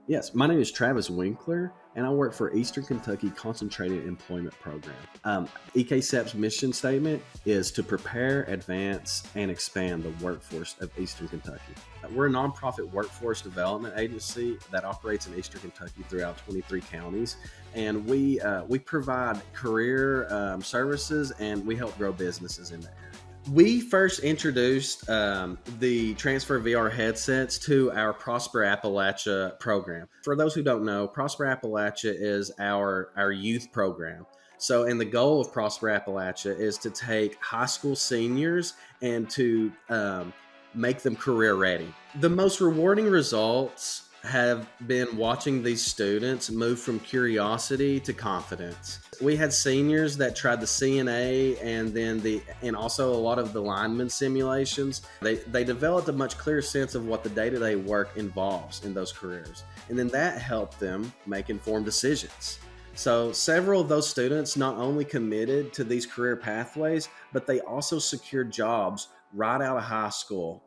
Yes, my name is Travis Winkler, and I work for Eastern Kentucky Concentrated Employment Program. EKCEP's mission statement is to prepare, advance, and expand the workforce of Eastern Kentucky. We're a nonprofit workforce development agency that operates in Eastern Kentucky throughout 23 counties, and we provide career services and we help grow businesses in the area. We first introduced the Transfr VR headsets to our Prosper Appalachia program. For those who don't know, Prosper Appalachia is our youth program. So, and the goal of Prosper Appalachia is to take high school seniors and to make them career ready. The most rewarding results have been watching these students move from curiosity to confidence. We had seniors that tried the CNA and also a lot of the lineman simulations. They developed a much clearer sense of what the day-to-day work involves in those careers. And then that helped them make informed decisions. So several of those students not only committed to these career pathways, but they also secured jobs right out of high school.